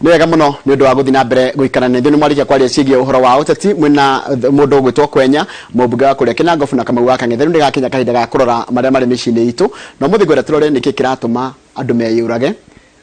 Nĩ wega mũno nĩ ũndũ wa gũthiĩ na mbere gũikara na ithuĩ nĩ mwarikia kwaria ciĩgiĩ ũhoro wa ũteti mwĩna mũndũ ũgwĩtwo Kwenya mũmbunge wa kũrĩa Kinangofu na Kamau wa Kang'ethe rĩu nĩgakinya kahinda ga kũrora marĩa marĩ mĩciĩ-inĩ itũ na ũmũthĩ ngwenda tũrore nĩkĩ kĩratũma andũ meyũrage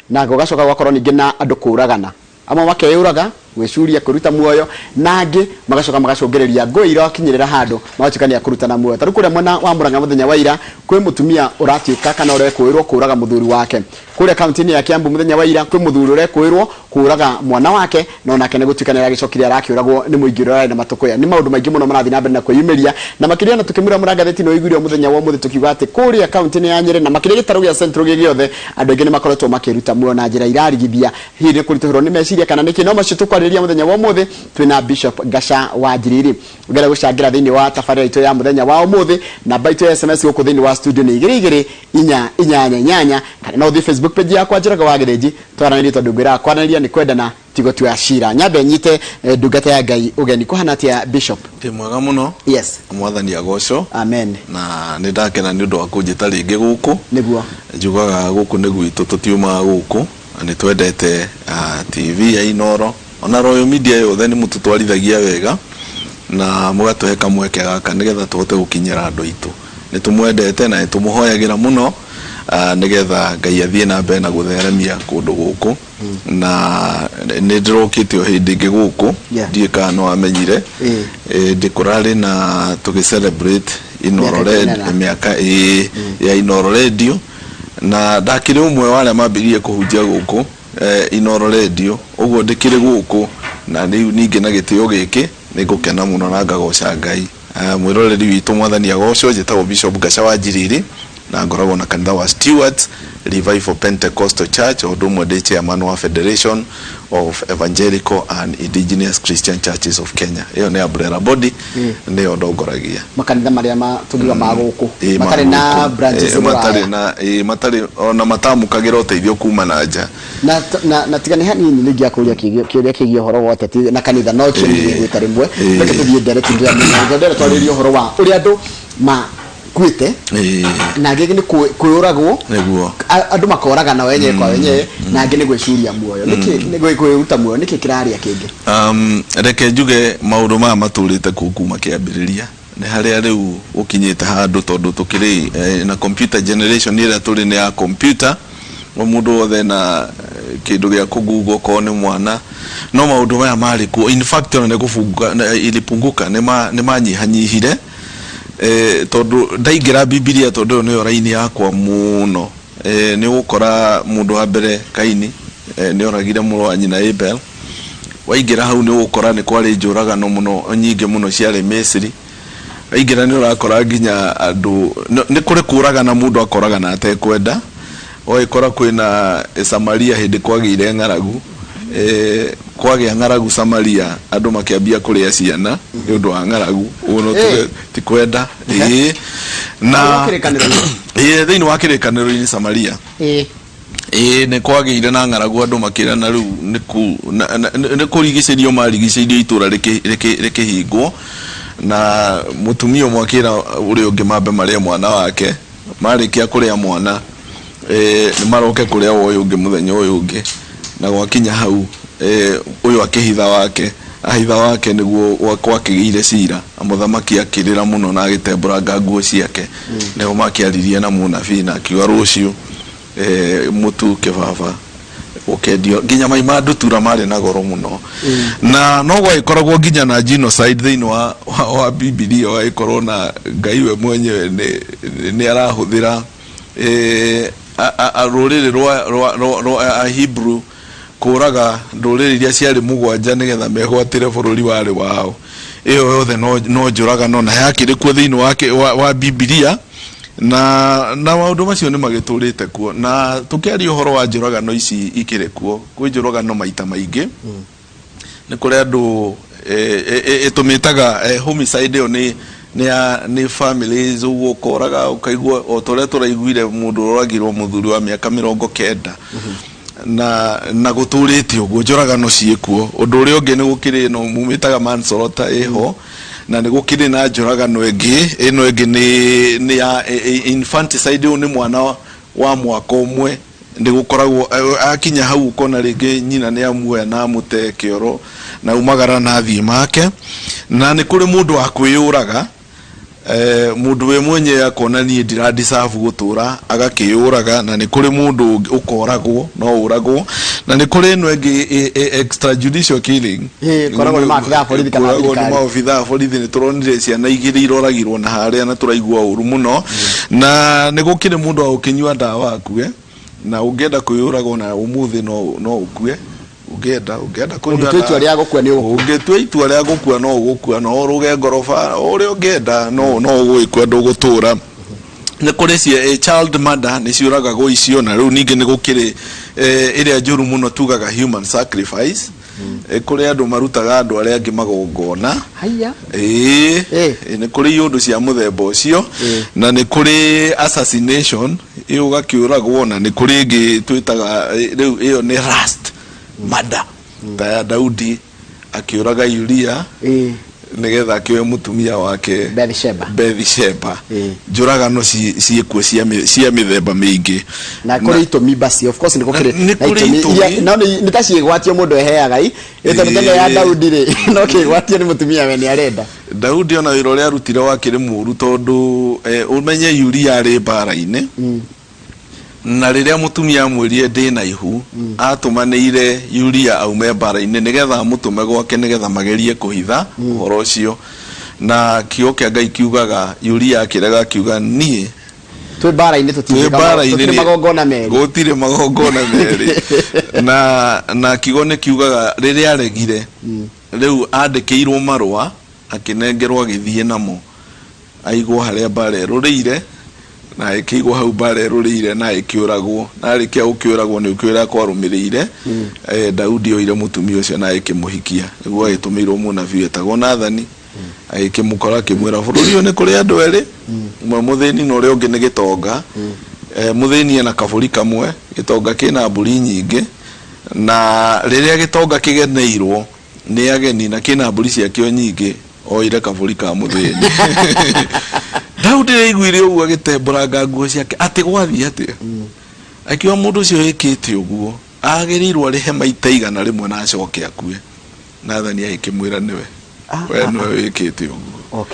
na gũgacoka gũgakorwo ningĩ na andũ kũragana amwe makeyũraga gwĩcuria kũruta muoyo na angĩ magacoka magacũngĩrĩria ngũĩ irakinyĩrĩra handũ magatuĩkania kũrutana muoyo. Tarĩu kũrĩa mwena wa Mũrang'a mũthenya wa ira kwĩ mũtumia ũratuĩka kana ũrekwĩrwo kũraga mũthuri wake. Kũrĩa kaunti-inĩ ya Kiambu mũthenya wa ira kwĩ mũthuri ũrekwĩrwo kũraga mwana wake na onake nĩgũtuĩkania agĩcokire arakĩũragwo nĩ mũingĩ ũrĩa na matũkũya. Nĩ maũndũ maingĩ mũno marathiĩ na mbere na kwĩyumĩria na makĩria na tũkĩmũra mũrangatheti no igũrio mũthenya wa mũthĩ tukiuga atĩ kũrĩa kaunti-inĩ ya Nyeri na makĩria gĩtarũ gĩa Central gĩothe andũ aingĩ nĩ makoretwo makĩruta muoyo na njĩra irarigithia hihi kũritũhĩrwo nĩ meciria kana nĩkĩ no macio tũkwarĩrĩria mũthenya wa mũthĩ twina Bishop Ngacha Njiriri ngera gũcangira thĩinĩ wa tabarĩra itũ ya mũthenya wa ũmũthĩ namba itũ ya SMS gũkũ thĩinĩ wa studio nĩ 2288 kana no thĩ Facebook page yakwa Njĩraga wa Gĩthĩnji twaranĩrie tondũ ngwĩra kwaranĩria nĩ kwendana tigo tu ashira nyambe nyite ndungata ya Ngai ũgeni kuhana atia Bishop ti mwega mũno yes mwathani agocwo amen na nĩ ndakena nĩ ũndũ wa kũnjĩta rĩngĩ gũkũ nĩguo njugaga gũkũ nĩ gwitũ tũtiuma gũkũ nĩ twendete TV ya Inoro ona Royal Media yothe nĩ mũtũtwarithagia wega na mũgatũhe kamweke gaka nĩgetha tũhote gũkinyĩra andũ aitũ nĩ tũmwendete na nĩ tũmũhoyagĩra mũno nĩgetha Ngai athiĩ na mbere na gũtheremia kũndũ gũkũ na nĩ ndĩrokĩte o hĩndĩ ĩngĩ gũkũ ndiĩ kana no amenyire ndĩkũrarĩ na tũgĩ-celebrate Inoro mĩaka ya Inoro Radio na ndakĩrĩ ũmwe wa arĩa mambirie kũhunjia gũkũ Inoro Radio ũguo ndĩkĩrĩ gũkũ na rĩu ningĩ na gĩtĩo gĩkĩ nĩ ngũkena mũno na ngagoca Ngai mwĩroreri witũ mwathani agocwo njĩtagwo Bishop Ngacha Njiriri na ngoragwo na kanitha wa Stewards Revival Pentecostal Church o ndũmwe ndĩ chairman wa Federation of Evangelical and Indigenous Christian Churches of Kenya iyo nĩ umbrella body nĩyo ndongoragia makanitha marĩa matũgiwa ma gũkũ matarĩ na branches matarĩ ona matamũkagĩra ũteithio kuma na nja na tigani hanini nĩngĩa kũria kĩũria kĩgiĩ ũhoro wa ũteti na kanitha no kĩgiĩ gwĩta rĩmwe reke tũthiĩ mbere tũngĩambia twarĩrie ũhoro wa ũrĩa andũ kwite na ngĩ nĩ kwĩũragwo andũ makoragana wenyewe kwa wenyewe na ngĩ nĩ gwĩcuria muoyo nĩ gwĩruta muoyo nĩkĩ kĩraria kĩngĩ reke njuge maũndũ maya matũrĩte kuma kĩambĩrĩria nĩ harĩa rĩu ũkinyĩte handũ tondũ tũkĩrĩ na computer generation ĩrĩa tũrĩ nĩ ya computer o mũndũ wothe na kĩndũ gĩa kũgugwo ko nĩ mwana no maũndũ maya marĩ kuo in fact ona nĩ kũfunga ilipunguka nĩ manyihanyihire tondu ndaingĩra Biblia tondu nĩyo raini yakwa mũno nĩ gũkora mũndũ wa mbere Kaini nĩ oragire mũrũ wa nyina Abel waingĩra hau nĩ gũkora nĩ kwarĩ njũragano mũno nyingĩ mũno ciarĩ Misiri waingĩra nĩ ũrakora nginya andũ nĩ kũrĩ kũragana mũndũ akoragana atekwenda oĩkora kwĩna Samaria hĩndĩ kwagĩire ng'aragu kwagĩa ng'aragu Samaria andũ makĩambia kũrĩa ciana nĩ ũndũ wa ng'aragu ũno ti kwenda na thĩinĩ wa kĩrĩkanĩro-inĩ Samaria nĩ kwagĩire na ng'aragu andũ makĩra na rĩu nĩ kũrigicĩrio marigicĩirio itũra rĩkĩhingwo na mũtumia ũmwe akĩra ũrĩa ũngĩ mambe marĩa mwana wake marĩkia kũrĩa mwana nĩ maroke kũrĩa ũyũ ũngĩ mũthenya ũyũ ũngĩ na gwakinya hau ũyũ akĩhitha wake nĩguo gwakĩgĩire cira mũthamaki akĩrĩra mũno na agĩtembũranga nguo ciake nĩho makĩaririe na mũnabii na akiuga rũciũ mũtu kĩbaba ũkendio nginya mai ma ndutura marĩ na goro mũno na no gwaikoragwo nginya na genocide thĩinĩ wa Biblia waikorwo na Ngai we mwenyewe nĩ arahũthĩra rũrĩrĩ rwa Hebrew kũraga ndũrĩrĩ iria ciarĩ mũgwanja nĩgetha megwatĩre bũrũri warĩ wao ĩyo yothe no njũragano na yakĩrĩ kuo thĩinĩ wa Biblia na maũndũ macio nĩ magĩtũrĩte kuo na tũkĩaria ũhoro wa njũragano ici ikĩrĩ kuo kwĩ njũragano maita maingĩ nĩ kũrĩ andũ ĩtũmĩtaga homicide ĩyo nĩ families ũguo ũkoraga ũkaigua o tũrĩa tũraiguire mũndũ ũragirwo mũthuri wa mĩaka 90 na gũtũrĩte ũguo njũragano ciĩkuo ũndũ ũrĩa ũngĩ nĩ gũkĩrĩ no mumĩtaga manslaughter ĩho na nĩ gũkĩrĩ na njũragano ĩno ĩngĩ nĩ ya infanticide nĩ mwana wa mwaka ũmwe ndigukoragwo akinya hau kona ringi nyina ni amuoya na mute kioro na aumagara na thie make na ni kuri mundu wa kwiyuraga mundu we mwenye akona ni ndira deserve gutura agakiyuraga na ni kuri mundu ukoragwo no uragwo na ni kuri no extrajudicial killing koragwo ni maabitha borithi kana thirikari maabitha borithi ni turonire ciana igiri iroragirwo na haria na turaigua uru muno na ni gukire mundu wa ukinywa ndawa akue na ungenda kwiyuragwo na umuthi no ukue ungenda kunywa itua ria gukua ni ungetua itua ria gukua no ugukua no uruge ngorofa uria ungenda no ugikwa ndugutura ni kuri cia child murder ni ciuragagwo icio na riu ningi ni gukire iria njuru muno tugaga human sacrifice kuri andu marutaga andu aria angi magongona haya ni kuri undu cia muthemba ucio na ni kuri assassination iyo gakiuragwo na ni kuri ngi twitaga riu iyo ni rust murder ta Daudi akiuraga Uria nigetha akiwe mutumia wake Bathsheba njuragano ciekuo cia mithemba mingi na kuri itumi basi of course ni gukire no ni ta ciegwatio mundu eheaga ito mutega ya Daudi ri no kigwatio ni mutumia we ni arenda Daudi ona wiro ria rutire wakire muru tondu umenye Uria ari mbara-ini na riria mutumia amwirie ndina ihu atumanire Uria aume mbara-ini nigetha mutume gwake nigetha magerie kuhitha uhoro ucio na kio kia Ngai kiugaga Uria akirega kiuga nie twi mbara-ini tutire magongona meri gutire magongona meri na kigo ni kiugaga riria aregire riu andikiirwo marua akinengerwo agithie namo aigwo haria mbara rurire na ikigwo hau mbara rurire na ikiuragwo na arikia ukiuragwo ni ukiura kwa rumirire Daudi oire mutumia ucio na ikimuhikia niguo agitumirwo munabii etagwo Nathani aikimukora kimwira bururi ni kuri andu eri mwe muthini no ri ungi ni gitonga muthini na kaburi kamwe gitonga kina mburi nyingi na riria gitonga kigeneirwo ni ageni na kina mburi ciakio nyingi oire kaburi ka muthini Daudi aiguire uguo agitembũranga nguo ciake ati gwathi ati akiwa mundu ucio yikite uguo agerirwo rihe maita igana rimwe na acoke akue Nathani aikimwira niwe we niwe yikite uguo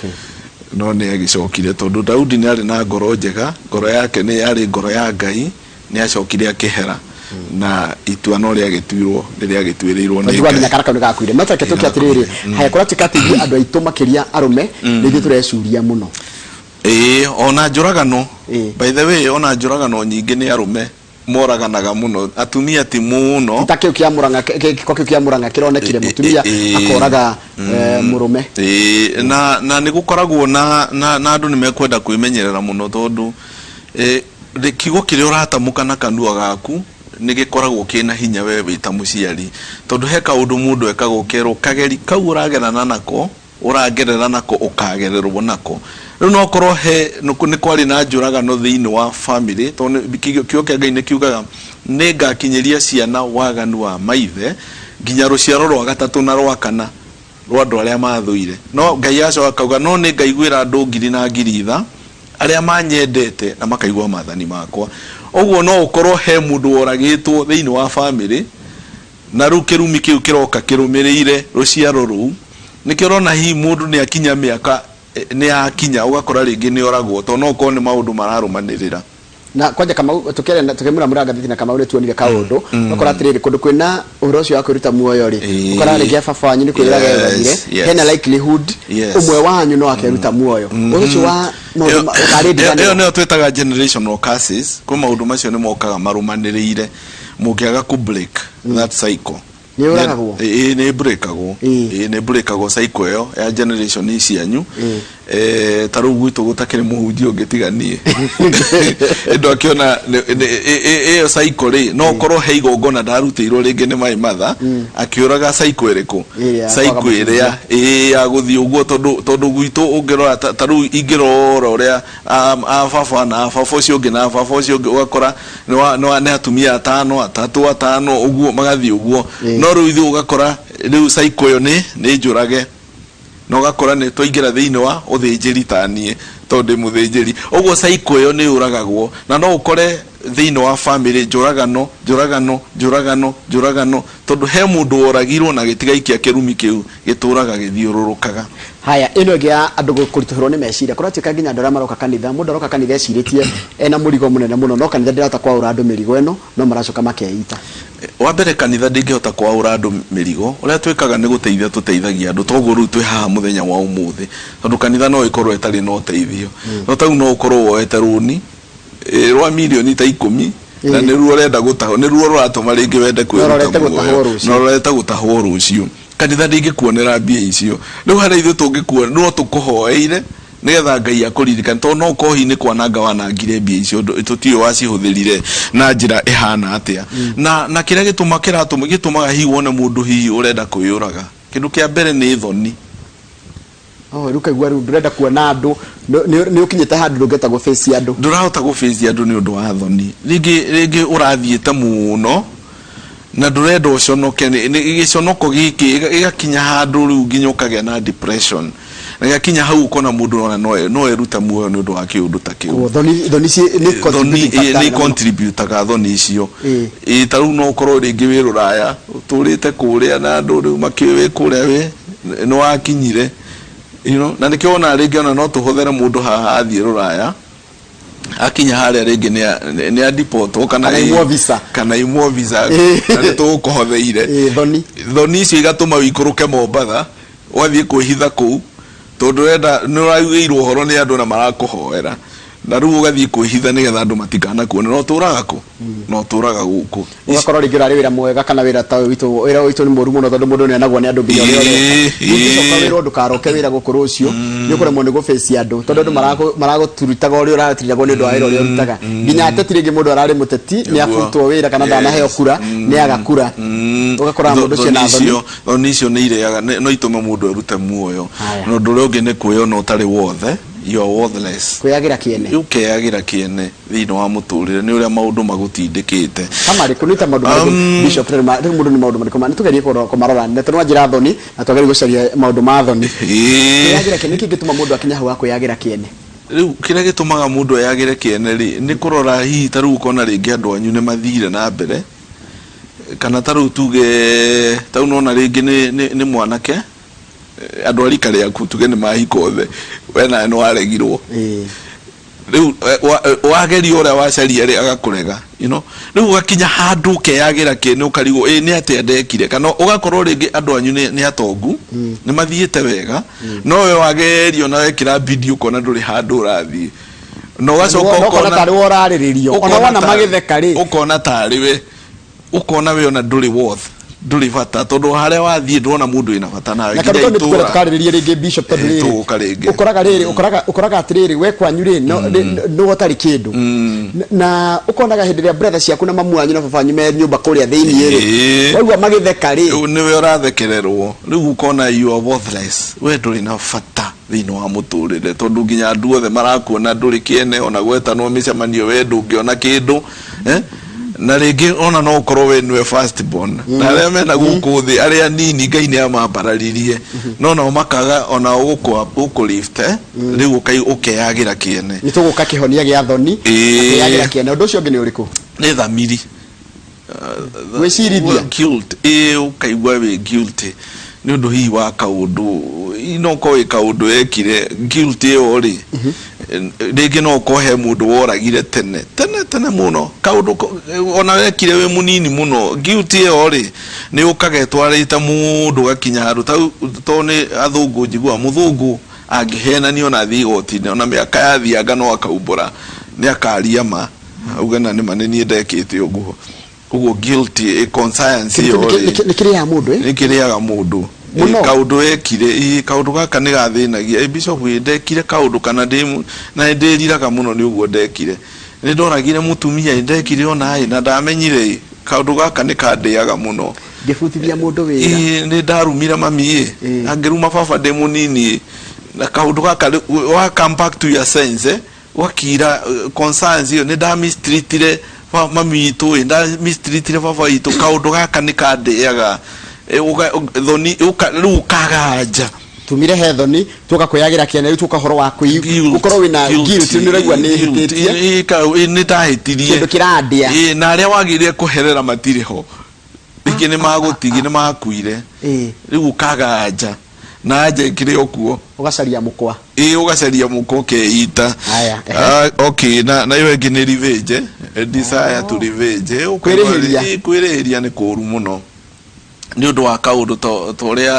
no ni agicokire tondu Daudi ni ari na ngoro njega ngoro yake ni ari ngoro ya Ngai ni acokire akihera na itua no ria gituirwo riria gituirirwo ni Ngai na karaka gakuire matake tuki atiriri haya kora tikati andu aitu makiria arume ni turecuria muno ona njuragano by the way ona njuragano nyingi ni arume moraganaga muno atumia ti muno itakio kia muranga kironekire mutumia akoraga murume na ni gukoragwo na andu ni mekwenda kwimenyerera muno tondu kigo kiria uratamuka na kanua gaku ni gikoragwo kina hinya we wita muciari tondu he kaundu mundu ekago kero kageri kau uragerana nako uragerera nako ukagererwo nako riu no korwo he ni kwari na njuragano thiini wa family tondu kio kia Ngai ni kiugaga ni ngakinyeria ciana waganu wa maithe nginya ruciaro rwa gatatu na rwa kana rwa andu aria mathuire no Ngai aco akauga no ni ngaiguira andu ngiri na ngiritha aria manyendete na makaigwa mathani makwa oguo no ukorwo he mundu oragitwo thiini wa family na ru kirumi kiu kiroka kirumirire ruciaro ru nikirona hi mundu ni akinya miaka ni akinya ugakora ringi ni oragwo to no ko ni maundu mararumanirira na kwaje kama tukemura muranga thina kama ule tuonire kaundu ukora atiriri kundu kwina uhoro ucio wa kwiruta muoyo ri ukora ringi baba wanyu ni kwiraga yethire hena likelihood umwe wanyu no akeruta muoyo ucio wa iyo no twetaga generational curses kwa maundu macio ni mokaga marumanirire mukiaga ku break that cycle ni uragwo ni breakagwo cycle yo ya generation ici anyu taru gwitu gutakire muhunjio ngitiganie endo akiona iyo cycle ri no korwo he igongona ndarutirwo ringi ni mai matha akiuraga cycle iriku cycle iria ya guthii uguo tondu gwitu ungirora taru ingirora uria baba na baba ucio ngi na baba ucio ngi ugakora ni atumia atano uguo magathii uguo no riu ithu ugakora riu cycle yo ni njurage no gakora ni twaingira thiini wa uthinjiri tanie tondu muthinjiri uguo cycle yo ni uragagwo na no ukore thĩinĩ wa family njũragano tondu he mundu oragirwo na gĩtigai kĩa kĩrumi kĩu gĩtũraga gĩthiũrũrũkaga. Haya, ĩno ĩngĩ ya andũ kũritũhĩrwo nĩ meciria kũratuĩka nginya andũ arĩa maroka kanitha, mũndũ aroka kanitha ecirĩtie ena mũrigo mũnene mũno, no kanitha ndĩrahota kwaũra andũ mĩrigo ĩno, no maracoka makeita. Wa mbere kanitha ndĩngĩhota kwaũra andũ mĩrigo, ũrĩa twĩkaga nĩ gũteithia tũteithagia andũ, toguo rĩu twĩ haha mũthenya wa ũmũthĩ, tondũ kanitha no ĩkorwo ĩtarĩ na ũteithio, no tau no ũkorwo woete rũni rwa mirioni ta 10 na nĩruo ũrenda gũtahwo, nĩruo rũratũma rĩngĩ wende kwĩruta no ũreta gũtahwo rũciũ. Kanitha ndĩngĩkuonera mbia icio. Rĩu harĩa ithuĩ tũngĩkuona no tũkũhoeire nĩgetha Ngai akũririkane, tondũ no kohi-inĩ kwananga wanangire mbia icio tũtiũĩ wacihũthĩrire na njĩra ĩhana atĩa. Na kĩrĩa gĩtũmaga hihi wone mũndũ hihi ũrenda kwĩyũraga, kĩndũ kĩa mbere nĩ thoni. Rĩu kaigua rĩu ndũrenda kuona andũ, nĩ ũkinyĩte handũ ndũngĩhota gũface andũ, ndũrahota gũface andũ nĩ ũndũ wa thoni. Rĩngĩ ũrathiĩte mũno na ndũrenda ũconoke, gĩconoko gĩkĩ gĩgakinya handũ rĩu nginya ũkagĩa na depression, na gĩgakinya hau ũkona mũndũ no erute muoyo nĩ ũndũ wa kĩũndũ ta kĩu. Thoni nĩ contributaga thoni icio. Ta rĩu no ũkorwo rĩngĩ wĩ rũraya ũtũrĩte kũrĩa na andũ rĩu makĩũĩ kũrĩa wĩ nĩ wakinyire, na nĩkĩo ona rĩngĩ ona no tũhũthĩre mũndũ haha athiĩ rũraya akinya harĩa rĩngĩ nĩ adipotwo kana imwo visa na nĩtũgũkũhotheire. Thoni icio igatũma wĩikũrũke Mombatha wathiĩ kwĩhitha kũu, tondũ nĩ ũraugĩirwo ũhoro nĩ andũ na marakũhoera, na rĩu ũgathiĩ kwĩhitha nĩgetha andũ matikanakuone. No tũraga kũ? No tũraga gũkũ. Ũgakorwo rĩngĩ ũrarĩ wĩra mwega kana wĩra ta wĩra witũ nĩ mũru mũno, tondũ mũndũ nĩ anagwo nĩ andũ nginya ũrĩa ũcoka wĩra ndũkaroke wĩra gũkũ rũciũ, nĩ ũkũremwo nĩ gũface andũ, tondũ andũ maragũturutaga ũrĩa ũratiragwo nĩ ũndũ wa wĩra ũrĩa ũrutaga. Nginya ateti rĩngĩ mũndũ ararĩ mũteti nĩ abutwo wĩra kana ndanaheo kura nĩ agakura, ũgakora mũndũ ũcio na thoni. Thoni icio nĩ ireaga, no itũme mũndũ erute muoyo, na ũndũ ũrĩa ũngĩ nĩ kwĩyona ũtarĩ wothe, you are worthless. Kwĩyagira kĩene. Ũkeyagira kĩene thĩinĩ wa mũtũrĩre nĩ ũrĩa maũndũ magũtindĩkĩte. Kama rĩ kunita maũndũ marĩkũ Bishop rĩ mũndũ nĩ maũndũ marĩkũ mani tugerie kũmarora nĩ tondũ njĩra thoni na tugerie gũcaria maũndũ ma thoni. Kwĩyagira kĩene kĩngĩ gĩtũma mũndũ akinya hau akwĩyagira kĩene. Rĩu kĩrĩa gĩtũmaga mũndũ eyagĩre kĩene rĩ nĩ kũrora hihi ta rĩu ũkona rĩngĩ andũ anyu nĩ mathire na mbere, kana ta rĩu tuge ta unona rĩngĩ nĩ mwanake andũ arika rĩaku tuge nĩ mahika othe wena nĩ waregirwo, rĩu wageria ũrĩa wacaria rĩ agakũrega, rĩu ũgakinya handũ ũkeyagira kĩene ũkarigwo nĩ atĩa ndekire, kana ũgakorwo rĩngĩ andũ anyu nĩ atongu nĩ mathiĩte wega, no we wagerio na wekĩra video ũkona ndũrĩ handũ ũrathiĩ, na ũgacoka ũkona tarĩ worarĩrĩrio, ona wana magĩtheka rĩ ũkona tarĩ we, ũkona we ona ndũrĩ worth, ndũrĩ bata, tondũ harĩa wathiĩ ndũrona mũndũ wĩna bata nawe. Na kana tondũ twĩra tukarĩrĩria rĩngĩ Bishop tondũ rĩrĩ ũkoraga atĩrĩrĩ we kwanyu rĩ no gũtarĩ kĩndũ, na ũkonaga hĩndĩ ĩrĩa brother ciaku na mamu wanyu na baba wanyu me nyũmba kũrĩa thĩinĩ rĩ waigua magĩtheka rĩ nĩwe ũrathekererwo, rĩu ũkona you are worthless, we ndũrĩ na bata thĩinĩ wa mũtũrĩre, tondũ nginya andũ othe marakuona ndũrĩ kĩene, ona gwetanwo mĩcemanio we ndũngĩona kĩndũ, na rĩngĩ ona no ũkorwo we nĩwe first born, na arĩa mena gũkũ thĩ arĩa nini Ngai nĩ amambararirie, no nao makaga ona gũkũlift, rĩu ũkeyagira kĩene. Nĩ tũgũka kĩhonia gĩa thoni ũkeyagira kĩene. Ũndũ ũcio ũngĩ nĩ ũrĩkũ? Nĩ thamiri, gwĩcirithia guilt, ũkaigua wĩ guilty nĩ ũndũ hihi wa kaũndũ, no ko wĩ kaũndũ wekire, guilt ĩyo rĩ rĩngĩ no kohe mũndũ woragire tene mũno, kaũndũ ona wekire wĩ mũnini mũno, guilt ĩyo rĩ nĩ ũkagetwarĩte mũndũ gakinya handũ to nĩ athũngũ njigua mũthũngũ angĩhenanio na thiĩ igoti-inĩ ona mĩaka yathianga no akaumbũra nĩ akaria ma auga na nĩ maneni ndekĩte ũguo guilt conscience ĩyo nĩ kĩrĩaga mũndũ nĩ kĩrĩaga mũndũ kaũndũ wekire, kaũndũ gaka nĩ gathĩnagia Bishop ndekire kaũndũ kana na ndĩriraga mũno nĩ ũguo ndekire, nĩ ndoragire mũtumia ndekire ona na ndamenyire kaũndũ gaka nĩ kandĩaga mũno, ngĩbutithia mũndũ wĩra nĩ ndarumire mami angĩruma baba ndĩ mũnini, na kaũndũ gaka wa come back to your sense wakira conscience ĩyo nĩ ndamistreatire mami itũ, ndamistreatire baba itũ, kaũndũ gaka nĩ kandĩaga thoni rĩu ukaganja tumire he thoni tuka kwiyagira kiene riu tuka horo wa gukorwo wina guilt ni raigua ni hititie ni tahitirie kindu kirandia na aria wagire kuherera matiriho iki ni magutigi ni makuire riu kaganja na anje kire okuo ugacaria mukwa ugacaria mukwa keita okay na yo engi ni revenge desire to revenge kwirihiria ni kuru muno ni undu wa kaundu toria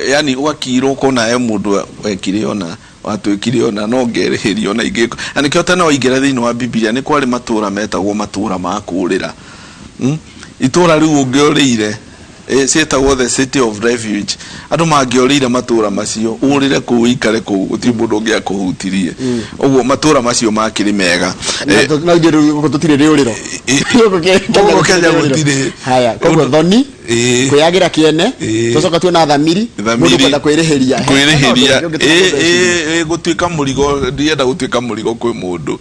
yani wakiro kona mundu ekire ona watwikire ona no ngerihiria ona ingiko ani kiota no ingera thiini wa Biblia ni kwari matura metagwo matura ma kurira itura riu ungiorire cietagwo the city of refuge andu mangiorire matura macio urire ku ikare ku guti mundu ngia kuhutirie uguo matura macio makiri mega na ngiru gututire riuriro uguo kenya gutire haya koguo thoni kwiyagira kiene tucoka tu na thamiri mundu kwenda kwirihiria gutuika murigo ndienda gutuika murigo kwi mundu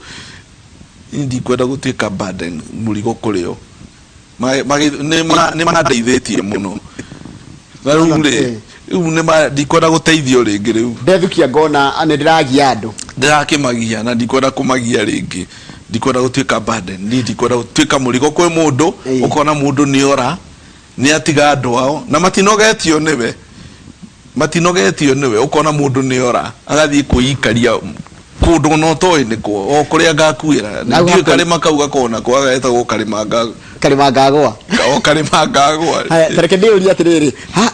ndi kwenda gutuika burden murigo kurio ni mandeithitie muno narure ni ndikwenda guteithio ringi riu ndethukia ngona ani ndiragia andu ndirakimagia na ndikwenda kumagia ringi ndikwenda gutuika burden ndikwenda gutuika murigo kwi mundu ukona mundu ni ora ni atiga andu ao na matinogetio niwe ukona mundu ni ora agathii kuikaria kundu no toy ni ko o kuria ngakuira ndiyo karima kauga kona kwaga etagwo karima ngagwa haya tareke ndiuria atiriri ha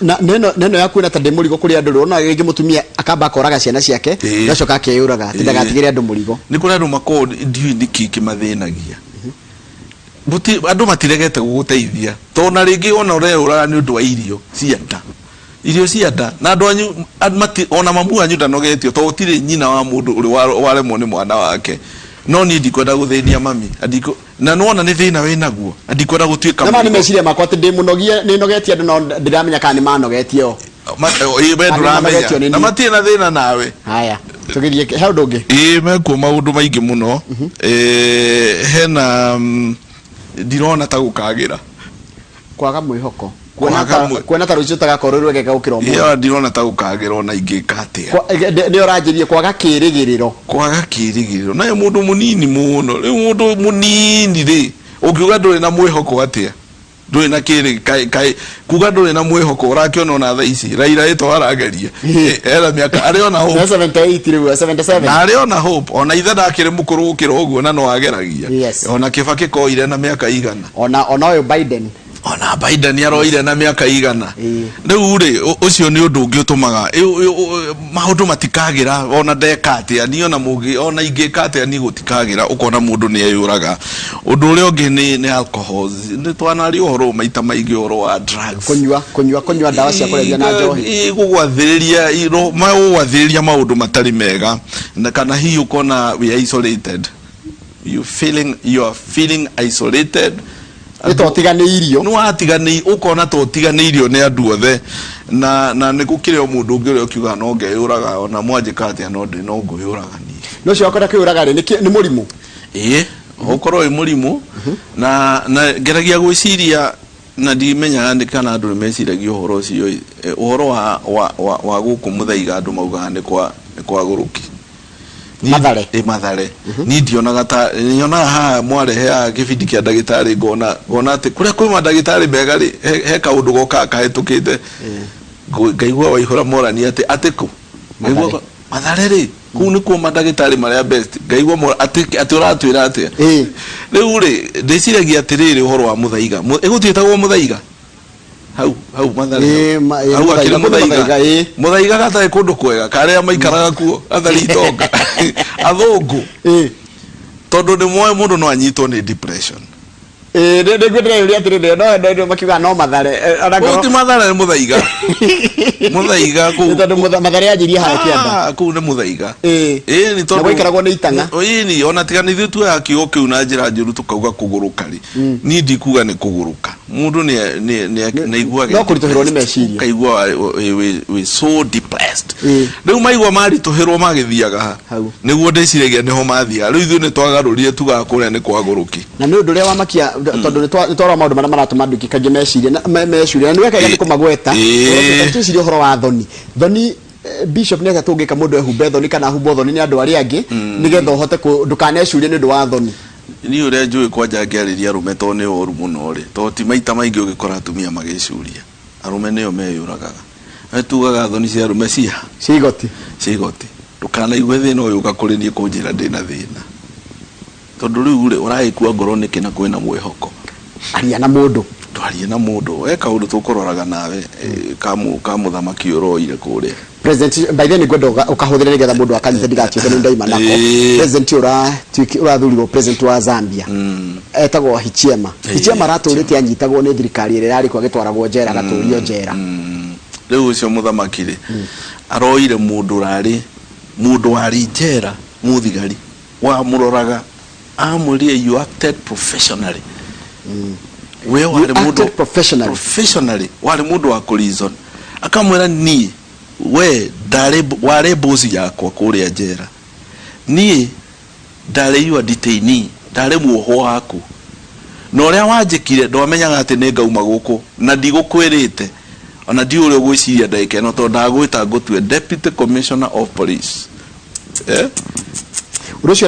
neno yaku na tande murigo kuri andu rona ringi mutumia akamba akoraga ciana ciake gacoka akeyuraga tindaga andu murigo ni kuri andu mako ndiyo nikiki mathinagia buti andu matiregete guguteithia to na ringi ona ureura ni undu wa irio cianda na andu anyu ona mamu anyu ndanogetio to utire nyina wa mundu uri waremwo ni mwana wake no ni ndikwenda guthenia mami andiko na nona ni thina winaguo ndikwenda gutuika na mani meciria makwa ati ndi munogie ni nogetie andu no ndiramenya kana ni manogetie o benduramenya na matie na thina nawe haya tugirie he undu ungi mekuo maundu maingi muno hena ndirona ta gukagira kwaga mwihoko kuona ta rucio tagakorwo geka gukiro mu ya ndirona ta gukagira ona ingika atia ni oranjirie kwaga kirigiriro na mundu munini muno mundu munini ri ukiuga nduri na mwihoko atia nduri na kiri kai kuga nduri na mwihoko urakiona ona tha ici Raila ito arageria era miaka ariona hope 78 riu 77 na ariona hope ona ithe ndakire mukuru gukira uguo na no ageragia ona Kibaki koire na miaka igana ona uyu Biden ona Biden aroire na miaka igana riu ri ucio ni undu ungi utumaga maundu matikagira ona ndekate ani ona mugi ona ingikate ani gutikagira ukona mundu ni ayuraga undu uri ungi ni alcohol ni twanari uhoro maita maingi uhoro wa drugs kunywa dawa cia kurebia na njohi gugwathiriria maundu matari mega na kana hi ukona we isolated you are feeling isolated ito tiganeirio no atigani ukona to tiganeirio ni andu othe na ni gukire mundu ungi uri ukiuga no ngeyuraga ona mwanjika atia no ndi no nguyuraga ni no cio akora kiuraga ri ni murimu ukorwo i murimu na ngeragia gwiciria na ndimenya ndi kana andu meciragia uhoro ucio uhoro wa guku muthaiga andu mauga ni kwa guruki mathare ni ndionaga ta nyonaga ha mwarehe gibindi kia ndagitari ngona ati kuria kwi mandagitari mega ri he kaundu goka kahetukite ngaigua waihura morani ati ku ngaigua mathare ri ku ni ku mandagitari maria best ngaigua ati uratwira ati riu ri ndiciragia atiriri uhoro wa muthaiga igutitagwo muthaiga hau mathare hau akira muthaiga gatari kundu kwega karia maikaraga kuo athari itonga athungu tondu ni moyo mundu no anyitwo ni depression ndegwetera atiriri no makiuga no mathare uti mathare ni muthaiga ku tondu mathare anjirie ha kianda ku ni muthaiga ni tondu gwikaragwo ni itanga ni ona tiganithio tu ya kiugo kiu na njira njuru tukauga kuguruka ri ni ndikuga ni kuguruka mundu ni igua no kurituhirwo ni meciria kaigua we so depressed riu maigua marituhirwo magithiaga niguo ndiciragia niho mathia riu ithu ni twagarurire tuga kuria ni kwaguruki na ni undu ria wamakia tondu ni twara maundu maria maratuma andu kikaje meciria ni weka ni kumagweta tuciria uhoro wa thoni bishop nĩ atungĩka mũndũ ehumbe thoni kana humbo thoni nĩ andũ arĩa angĩ nigetha ũhote ndũkaneciurie nĩ ũndũ wa thoni ni ũrĩa njũĩ kwanja ngĩarĩria arũme to nĩ oru mũno rĩ to ti maita maingĩ ũgĩkora atumia magĩcuria arũme nĩo meyũragaga tugaga thoni cia arũme cigoti ndũkanaigue thĩna ũyũ ũka kũrĩ niĩ kũnjĩra ndĩna thĩna tondũ rĩu rĩ ũragĩkua ngoro nĩkĩ na kwĩna mwĩhoko aria na mũndũ twarie na mũndũ weka ũndũ tũkũroraga nawe kamũthamaki ũroire kũrĩa president by then ngwenda ukahũthĩra nigetha mũndũ akanyite ndigatuĩke nĩ ndaima nako president ũrathurirwo president wa Zambia etagwo Hichema ratũrĩte anyitagwo nĩ thirikari ĩrĩa yarĩ kwa gĩtwaragwo njera gatũrio njera rĩu ũcio mũthamaki rĩ aroire mũndũ warĩ njera mũthigari wa mũroraga amũrie you acted professionally we wale mudo professionally wale mudo wa collision akamwera ni we wale bosi yako kũrĩa njera ni ndare you detainee ndare muoho waku na ũrĩa wanjĩkire ndwamenyaga atĩ nĩ ngauma gũkũ na ndigũkwĩrĩte ona ndi ũrĩa ũgwĩciria ndagĩka ĩno tondũ ndagwĩta ngũtue deputy commissioner of police ũndũ ũcio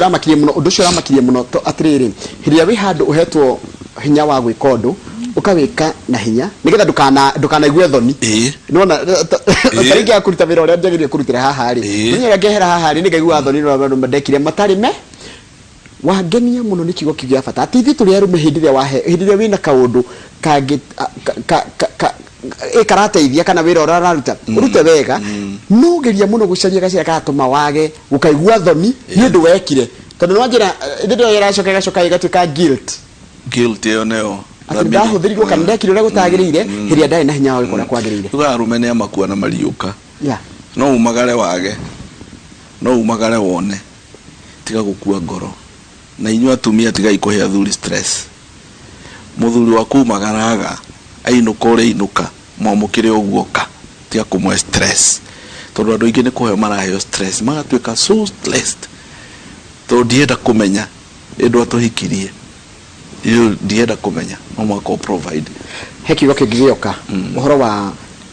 ũramakirie mũno atĩrĩrĩ hĩrĩa wĩ handũ ũhetwo hinya wa gwĩka ũndũ ukawĩka na hinya nigetha ndũkanaigue thoni nona tarĩngĩ ya kũruta wĩra ũrĩa njagĩrĩire kũrutĩra haha rĩ nĩrĩa ngehera haha rĩ nĩngaigua thoni no andũ mandekire matarĩ me wangenia mũno nĩ kiugo kĩgĩa bata atĩ ithuĩ tũrĩ arũme hĩndĩ ĩrĩa wĩna kaũndũ kangĩ karateithia kana wĩra ũrĩa ũraruta ũrute wega no geria mũno gũcaria gacĩra gatũma wage ũkaigua thoni nĩ ũndũ wekire tondũ no njĩra ĩrĩa ĩracoka ĩgatuĩka guilt yo neo ndahũthĩrirwo kana ndekire ũrĩa gũtagĩrĩire hĩrĩa ndarĩ na hinya wa gũkora kwagĩrĩire tuga arũme nĩ makua na mariũka no umagare wage no umagare wone tiga gũkua ngoro na inyuĩ atumia tigai kũhe athuri stress mũthuri waku umagaraga ainũka ũrĩa ainũka mwamũkĩre ũguoka tiga kũmwe stress tondũ andũ aingĩ nĩ kũheo maraheo stress magatuĩka so stressed tondũ ndienda kũmenya ĩndũ atũhikirie ndienda kũmenya no mwako provide he kiugo kĩngĩgĩoka ũhoro wa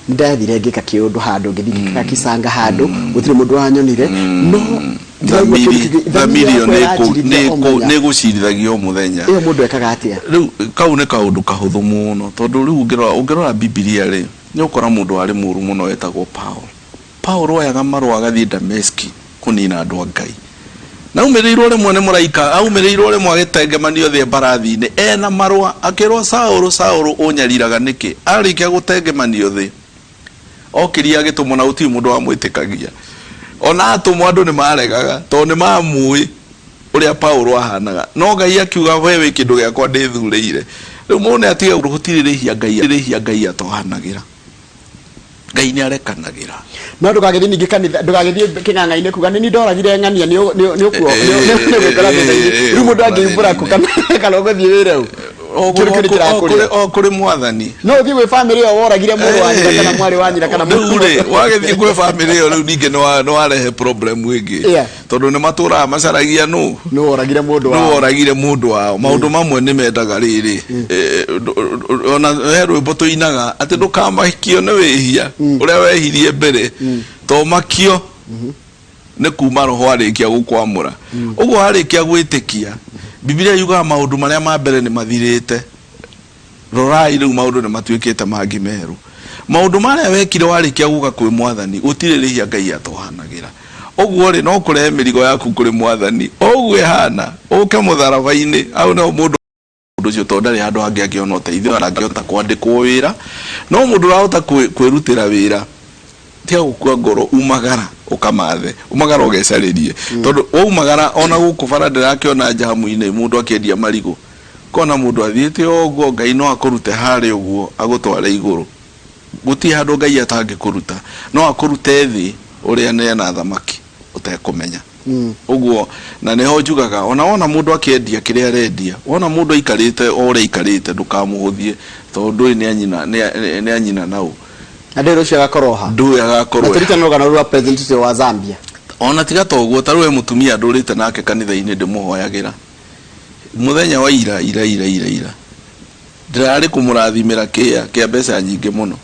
ndathire ngĩka kĩũndũ handũ ngĩthikĩka kĩcanga handũ gũtirĩ mũndũ wanyonire no thamiri nĩ gũcirithagio mũthenya ĩyo mũndũ ekaga atĩa rĩu kau nĩ kaũndũ kahũthũ mũno tondũ rĩu ũngĩrora Biblia rĩ nĩ ũkora mũndũ warĩ mũru mũno wetagwo Paul oyaga marũa agathiĩ Dameski kũnina andũ a Ngai na umĩrĩirwo rĩmwe nĩ mũraika aumĩrĩirwo rĩmwe agĩtengemanio thĩ mbarathi-inĩ ena marũa akĩrwo Saũlũ ũnyariraga nĩkĩ arĩkia gũtengemanio thĩ okĩria agĩtũmwo na gũtirĩ mũndũ wamwĩtĩkagia ona atũmwo andũ nĩ maregaga tondũ nĩ mamũĩ ũrĩa Paũlũ ahanaga no Ngai akiuga we wĩ kĩndũ gĩakwa ndĩthurĩire rĩu mũndũ atiga gũtirĩ rĩhia Ngai atohanagĩra Ngai nĩ arekanagĩra no ndũgagĩthiĩ ningĩ kanitha ndũgagĩthiĩ kĩng'ang'a-inĩ kuga nĩ ndoragire ng'ania nĩ ũkuo nĩ gwĩkora thĩinĩ rĩu mũndũ angĩumbũra kana ũgũthiĩ wĩra kũrĩ mwathani no ũthiĩ gwĩ family ĩyo woragire mũrũ wa nyina kana mwarĩ wa nyina kana mũrũ wagĩthiĩ gwĩ family ĩyo rĩu ningĩ nĩ warehe problem ĩngĩ tondũ nĩ matũraga macaragia nũ woragire mũndũ wao maũndũ mamwe nĩ mendaga rĩrĩ ona he rwĩmbo tũinaga atĩ ndũkamakio nĩ wĩhia ũrĩa wehirie mbere to makio nĩ kuma roho arĩkia gũkwamũra ũguo arĩkia gwĩtĩkia Biblia yugaga maũndũ marĩa ma mbere nĩ mathirĩte rorai rĩu maũndũ nĩ matuĩkĩte mangĩ merũ maũndũ marĩa wekire warĩkia guka kwĩ mwathani gũtirĩ rĩhia Ngai atohanagĩra ũguo rĩ no kũrehe mĩrigo yaku kũrĩ mwathani ũguo ihana ũke mũtharaba-inĩ au no mũndũ ũcio tondũ ndarĩ handũ hangĩ angĩona ũteithio arangĩhota kwandĩkwo wĩra no mũndũ ũrahota kwĩrutĩra wĩra tiga gũkua ngoro umagara ũkamathe umagara ũgecarĩrie tondũ waumagara ona gũkũ bara ndĩrakĩona jamu-inĩ mũndũ akĩendia marigũ kona mũndũ athiĩte ũguo Ngai no akũrute harĩ ũguo agũtware igũrũ gũtirĩ handũ Ngai atangĩkũruta no akũrute thĩ ũrĩa nena thamaki ũtekũmenya ũguo na nĩho njugaga ona mũndũ akĩendia kĩrĩa arendia ona mũndũ aikarĩte o ũrĩa aikarĩte ndũkamũhũthie tondũ nĩ anyina nau Adero cia gakoroha ndu agakorwo atirita no gana rwa president wa Zambia ona tiga toguo tarwe mutumia ndurite nake kanitha-inĩ ndĩmũhoyagĩra muthenya wa ira ndirarĩ kũmũrathimĩra kĩa mbeca nyingĩ mũno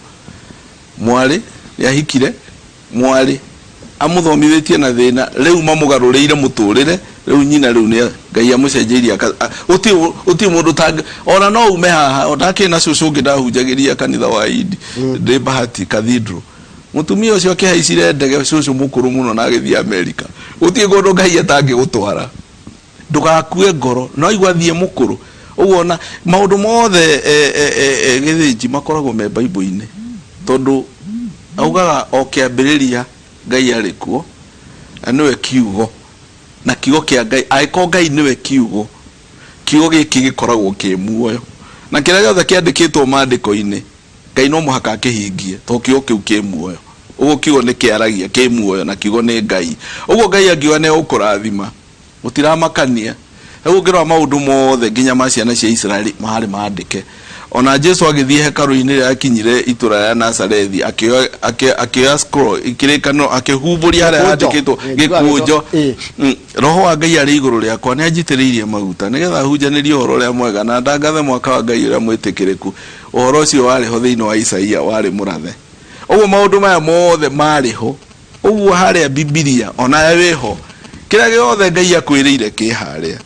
mwari yahikire mwari amuthomithitie na thina riu mamugarurire muturire riu nyina riu ni Ngai amucenjeirie uti mundu tang ona no ume haha ondake na cucu ngidahunjagiria kanitha wa Idi ndi Bahati Cathedral mutumia ucio akihaicire ndege cucu mukuru muno na agithia America uti gundu Ngai atangi gutwara ndugakue ngoro no igwa thie mukuru uguona maundu mothe githinji makoragwo me Bible-ini tondu augaga okiambiriria Ngai arikuo aniwe kiugo na kiugo kia Ngai aiko Ngai niwe kiugo giki gikoragwo ki muoyo na kira giothe kiandikitwo mandiko-ini Ngai no muhaka akihingie to kiugo kiu ki muoyo uguo kiugo ni kiaragia ki muoyo na kiugo ni Ngai uguo Ngai angiwa ne ukurathima utiramakania uguo ngirwa maundu mothe nginya ma ciana cia Israeli mahari maandike ona Jesu agithie hekaru-ini ria akinyire itura ya Nazarethi akioya scroll ikirikano akihumburia haria handikitwo gikunjo roho wa Ngai ari iguru riakwa ni anjitiriirie maguta nigetha hunjanirie uhoro ria mwega na ndangathe mwaka wa Ngai uria mwitikiriku uhoro ucio wari ho thiini wa Isaia wari murathe uguo maundu maya mothe mari ho uguo haria Biblia ona wiho kira giothe Ngai akwiriire ki haria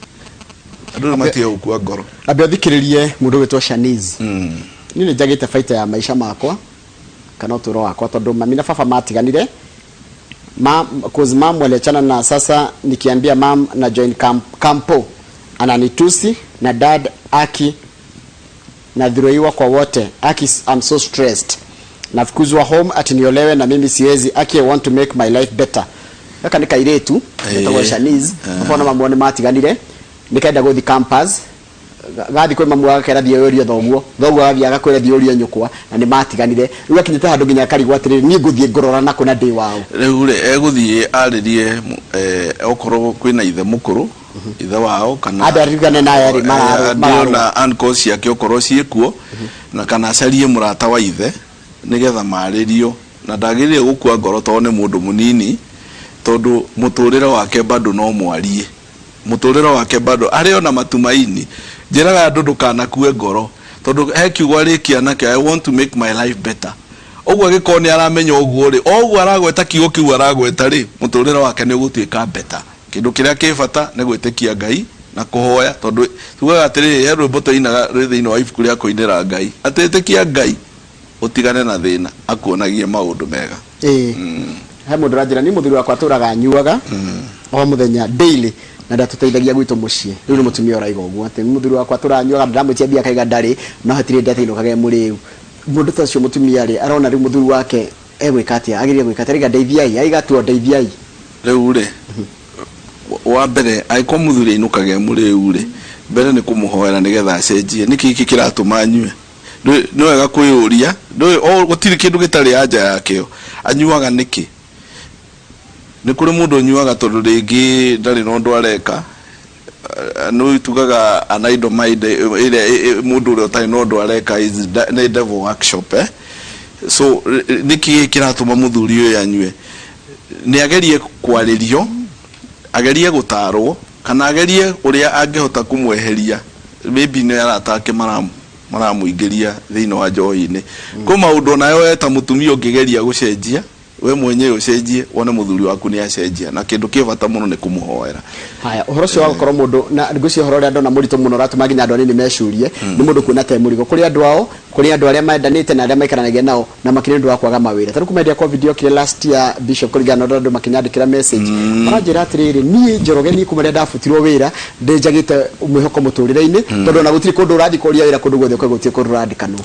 andu matio ukua ngoro abe thikiririe mundu wetwa Shaniz ni njagite faita ya maisha makwa kana uturo wakwa tondu mami na baba matiganire cause mam waliachana na sasa nikiambia mam na join campo ananitusi na dad aki na dhiroiwa kwa wote aki I'm so stressed nafukuzwa home ati niolewe na mimi siwezi aki I want to make my life better yaka nikairetu nitwa Shaniz mbona mamone matiganire nikaenda guthi campus gathi kwe mamu wake era thiorio thoguo gathi agakwira thiorio nyukwa na ni matiganire riu akinyite handu nginya karigwa atiri ni nguthie ngorora na kuna ndi wao riu eguthie aririe okorwo kwina ithe mukuru ithe wao kana adarigane na yari na uncles yake okorwo ciekuo na kana acarie murata wa ithe nigetha maririo na ndagirire gukua ngoro to ne mundu munini tondu muturire wake bado no mwarie muturiro wake bado ari ona matumaini njiraga andu ndukanakue ngoro tondu he kiugo ari kianake I want to make my life better ogwo agikoni aramenya ogwo ri ogwo aragweta kiugo kiu aragweta ri muturiro wake ni gutuika better kindu kiria kibata ni gwitikia Ngai na kuhoya tondu tugaga atiri he rwimbo toinaga ri thiini wa ibuku ria kuinira Ngai atitikia Ngai utigane na thina akuonagie maundu mega he mundu ranjira ni muthuri wakwa turaga nyuaga o muthenya daily na ndatuteithagia gwito mucie riu ni mutumia uraiga uguo ati muthuri wakwa turanyuaga ndamwitia bia kaiga ndari no hatire ndathino kage muriu mundu tacio mutumia ri arona riu muthuri wake egwikatia agiria gwikata riga ndeithiai aiga tu ndeithiai riu ri wa mbere aiko muthuri inukage muriu ri mbere ni kumuhoera nigetha acenjie niki iki kiratuma nyue no wega kwiyuria no gutiri kindu gitari anja yakeo anyuaga niki ni kuri mundu nyuaga tondu ringi ndari no ndu areka no itugaga anaido mind ile mundu uri utari no ndu areka is the devil workshop so niki kiratuma muthuri uyu yanyue ni agerie kwaririo agerie gutarwo kana agerie uria angehota kumweheria maybe ne aratake maramuingiria thiini wa njohi-ini ko maundu nayo eta mutumia ungigeria gucenjia we mwenyewe ucenjie wone muthuri waku ni acenjia na kindu kibata muno ni kumuhoera haya uhoro cio wakorwo mundu na ngucio horo ria ndona murito muno ratuma nginya andu anini mecurie ni mundu kuna te murigo kuri andu ao kuri andu aria mendanite na aria maikaranagia nao na makini ndu wakwaga mawira tari kumendia kwa video kile last year bishop kuligana na andu makinyandikira message maranjira atiriri ni njoroge ni kumaria ndafutirwo wira ndenjagite mwihoko muturire-ini tondu na gutiri kundu urathi kuria wira kundu gwothe gutie kundu urandikano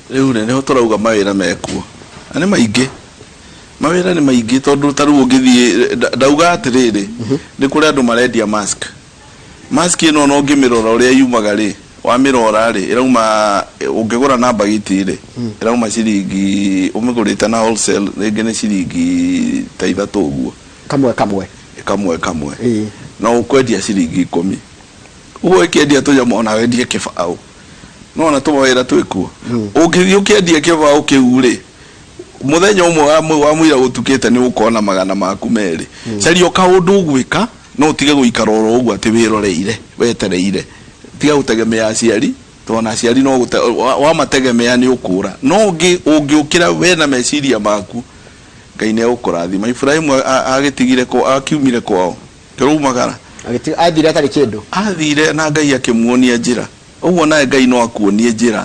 riu ne ho turauga mawira mekuo ani maingi mawira ni maingi tondu taru ungithie ndauga atiriri ni kuri andu marendia mask ino no ngimirora uria yumaga ri wa mirora ri irauma ungigura na bagiti ri irauma ciringi umigurite na wholesale ringi ni ciringi ta 3 uguo kamwe no ukwendia ciringi 10 ugo ikendia tunyamo na wendie kibao no na tumawira twikuo ukiendia kibao kiu ri muthenya umwe wa muira gutukite ni ukona magana maku meri cario kaundu gwika no utige guikara oro uguo ati wiroreire wetereire tiga gutegemea aciari tona aciari no wa mategemea ni ukura no ungiukira we na meciria maku Ngai nĩ ũkũrathima. Ibrahimu agĩtigire ko akiumire kwao kĩraumagara athire atarĩ kĩndũ athire na Ngai akĩmuonia njĩra. Ũguo nawe Ngai no akuonie njĩra,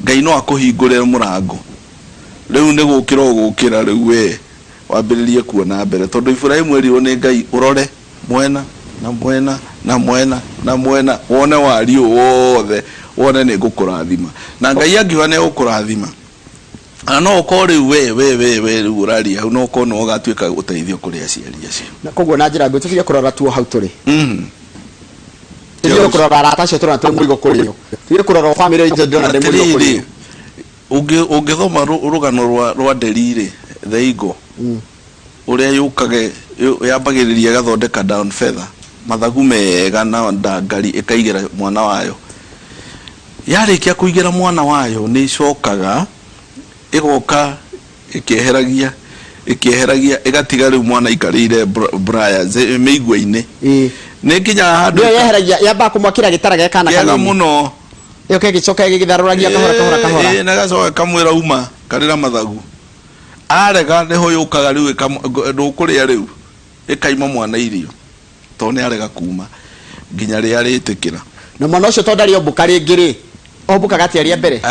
Ngai no akũhingũrĩre mũrango. Rĩu nĩ gũkĩra rĩu we wambĩrĩrie kuona mbere, tondũ Ibrahimu erirwo nĩ Ngai ũrore mwena na mwena na mwena na mwena, wone wariũ wothe, wone nĩ ngũkũrathima. Na Ngai angiuga nĩ gũkũrathima, no ũkorwo rĩu we rĩu ũraria hau, no ũkorwo no ũgatuĩka ũteithio kũrĩ aciari acio. Na koguo na njĩra ngũ tũtige kũrora tuo hau tũrĩ. Tũtige kũrora arata acio tũrona tũrĩ mũrigo kũrĩ o. Tũtige kũrora family itũ ndona ndĩ mũrigo kũrĩ o. Ũngĩthoma rũgano rwa Nderire Theigo ũrĩa yũkage yambagĩrĩria gathondeka down feather, mathagu mega na ndangari ĩkaigĩra mwana wayo. Yarĩkia kũigĩra mwana wayo nĩ icokaga igoka ikĩeheragia igatiga rĩu mwana ikarĩire braya mĩigua-inĩ. Nĩ nginya handũ yeheragia yamba kũmwakĩra gĩtara gĩa kana kanini mũno, yoke gĩcoka gĩgĩtharũragia kahora na gacoka kamwĩra uma karĩra mathagu. Arega nĩho yũkaga rĩu ndũkũrĩa rĩu ĩkaima mwana irio, tondũ nĩ arega kuma nginya rĩrĩa arĩtĩkĩra. Na mwana ũcio tondũ ndarĩ ombũka rĩngĩ rĩ, ombũka gatiaria mbere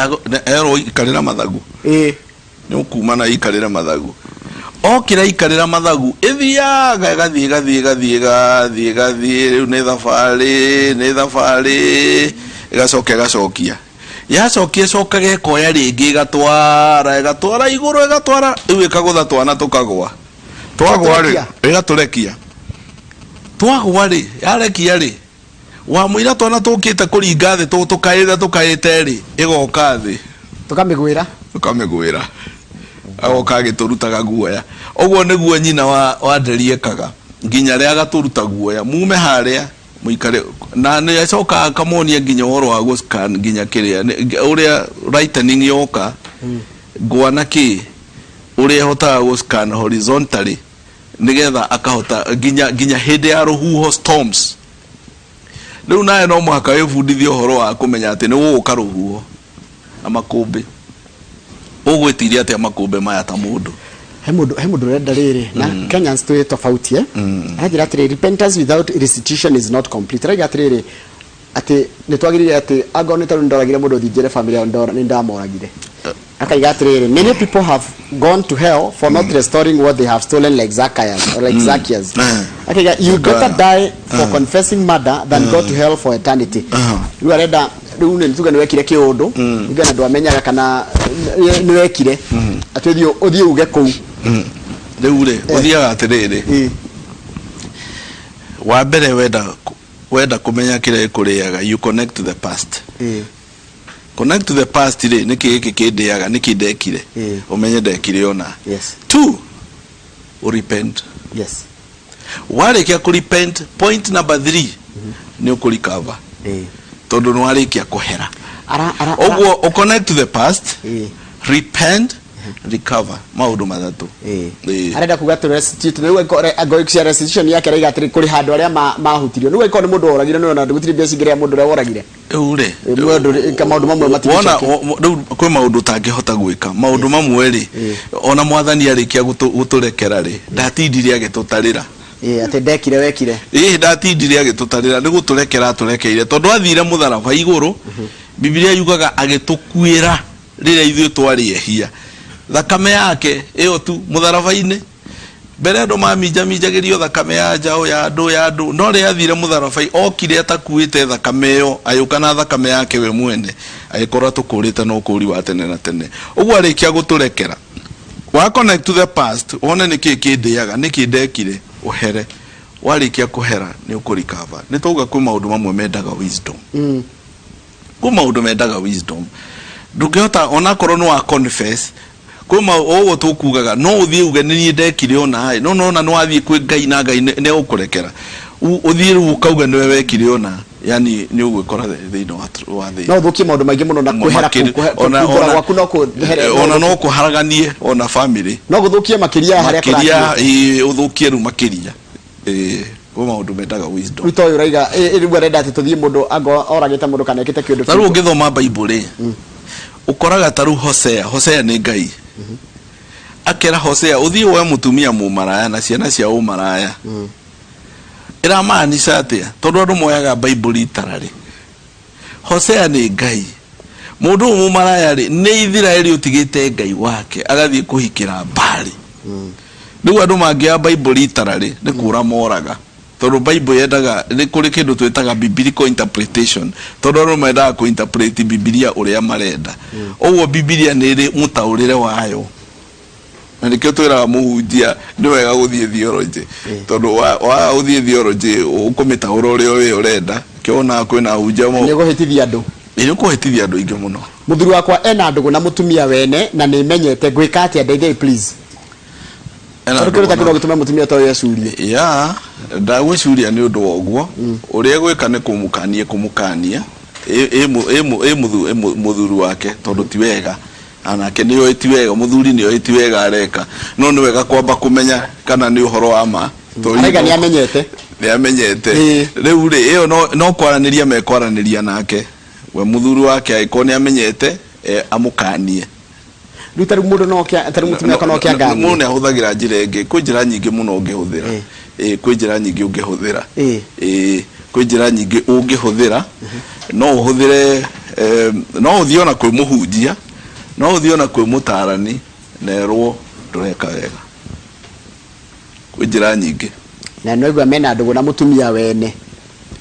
erwo ikarĩra mathagu. Nĩ ũkuma na ikarĩra mathagu. Okĩra ikarĩra mathagu ĩthiaga ĩgathiĩ rĩu nĩ thabarĩ ĩgacokia yacokia ĩcokaga ĩkoya rĩngĩ ĩgatwara igũrũ rĩu ĩkagũtha twana tũkagwa, twagwa rĩ ĩgatũrekia, twagwa rĩ yarekia rĩ wamũira twana tũkĩte kũringa thĩ tũkaĩte rĩ ĩgoka thĩ tũkamĩgwĩra agoka agĩtũrutaga guoya. Ũguo nĩguo nyina wa Nderi ekaga nginya rĩa agatũruta guoya, mume harĩa muikare, na nĩ acoka akamonia nginya ũhoro wa gũscan nginya kĩrĩa ũrĩa lightning yoka ngwana kĩ ũrĩa hotaga gũscan horizontally nigetha akahota nginya hĩndĩ ya rũhuho storms. Rĩu nawe no mũhaka wĩbundithie ũhoro wa kũmenya atĩ nĩ gũgũka rũhuho na makũmbĩ, ũgwĩtiria atĩa makũmbĩ maya ta mũndũ. He mũndũ renda rĩrĩ na Kenyans twĩ tofauti arajĩra atĩrĩ repentance without restitution is not complete. Arajĩra atĩrĩ atĩ nĩ twagĩrĩire atĩ anga nĩ tondũ ndoragire mũndũ thingĩre family yao nĩ ndamoragire. Akaiga atĩrĩ many people have gone to hell for not restoring what they have stolen like Zacchaeus. Akaiga you better die for confessing murder than go to hell for eternity. Rĩu arenda rĩu nĩ tuga nĩ wekire kĩũndũ nginya ndũ amenyaga kana nĩ wekire atĩ ũthiĩ uge kũu. Rĩu rĩ ũthiaga atĩrĩrĩ wa mbere wenda kũmenya kĩrĩa gĩkũrĩaga, you connect to the past. Connect to the past rĩ nĩkĩ gĩkĩ kĩndĩaga nĩkĩ ndekire ũmenye ndekire ona. 2 repent. Warĩkia kũrepent, point number 3 nĩ ũkũrecover tondũ nĩ warĩkia kũhera. Ũguo connect to the past, repent, recover, maũndũ matatũ. Arenda kuga tu restitute nĩguo agoikia restitution yake raiga atĩrĩ kũrĩ handũ arĩa mahutirio. Nĩguo ĩkorwo nĩ mũndũ woragire nĩ ona ndũgũtirĩ mbia cingĩrĩa mũndũ ũrĩa woragire. Rĩu rĩ maũndũ mamwe matigĩcoka. Rĩu kwĩ maũndũ tangĩhota gwĩka, maũndũ mamwe rĩ ona mwathani arĩkia gũtũrekera rĩ ndatindire agĩtũtarĩra atĩ ndekire wekire. Ndatindire agĩtũtarĩra nĩ gũtũrekera atũrekeire tondũ athire mũtharaba igũrũ. Biblia yugaga agĩtũkuĩra rĩrĩa ithuĩ twarĩehia, thakame yake ĩyo tu mũtharaba-inĩ. Mbere andũ maminjagĩrio thakame ya njaũ ya andũ no rĩrĩa athire mũtharaba okire atakuĩte thakame ĩyo ayũka na thakame yake we mwene agĩkorwo tũkũrĩte no kũri wa tene na tene. Ũguo arĩkia gũtũrekera wa connect to the past wone nĩkĩ kĩndĩaga nĩkĩ ndekire uhere. Warĩkia kũhera nĩ ũkũrecover. Nĩ tauga kwĩ maũndũ mamwe mendaga wisdom. Kwĩ maũndũ mendaga wisdom. Ndũngĩhota onakorwo no wa confess kwĩ ũguo tũkugaga no ũthiĩ uge nĩ ndekire ona no na nĩ wathiĩ kwĩ Ngai na Ngai nĩ ũkũrekera. Ũthiĩ rĩu ukauga nĩ wekire ona, yani nĩ ũgwĩkora thĩinĩ wa thĩ. No ũthũkie maũndũ maingĩ mũno na kwĩhera kũhera gwaku no kũhera ona no kũharaganie ona family. No gũthũkie makĩria harĩa kũrakĩria ũthũkie rĩu makĩria. Kwĩ maũndũ mendaga wisdom. Rĩu toyo raiga rĩu arenda atĩ tũthiĩ mũndũ anga oragĩte mũndũ kana ekĩte kĩũndũ. Na rĩu ũngĩthoma Bible ũkoraga ta rĩu Hosea nĩ Ngai akera Hosea uthii we mutumia mumaraya na ciana cia umaraya iramaanisha atia tondu andu moyaga Bible itarari Hosea ni Ngai mundu mumaraya ri ni Israeli utigite Ngai wake agathie kuhikira Bali nigu andu mangia Bible itarari ni kura moraga tondu Bible yendaga ni kuri kindu twitaga biblical interpretation tondu andu mendaga ku interpret Biblia uria marenda ogwo Biblia ni ri mutaurire wayo na nikio twiraga muhunjia ni wega guthie theology tondu wa uthie theology ukumitaura uria we urenda kiona kwina hunjia mo ni guhitithia andu ni kuhitithia andu ingi muno muthuri wakwa ena ndugu na mutumia wene na ni menyete gwika atia ndeithia please Arũme takiro gutuma mutumia to yesurie ya ndagwĩcuria ni undu wogwo uria gwika ni kumukania muthuri wake tondu ti wega anake niyo eti wega muthuri niyo eti wega areka no ni wega kwamba kumenya kana ni uhoro wa ma arega ni amenyete riu ri iyo no kwaraniria mekwaraniria nake we muthuri wake aiko ni amenyete amukanie rutaru mundu no kia taru mutumia kana kia ngani mundu ahuthagira njira ingi kwi njira nyingi muno ungihuthira kwi njira nyingi ungihuthira kwi njira nyingi ungihuthira no uhuthire no uthiona kwi muhunjia no uthiona kwi mutarani nerwo ndureka wega kwi njira nyingi na no igwa mena ndugu na mutumia wene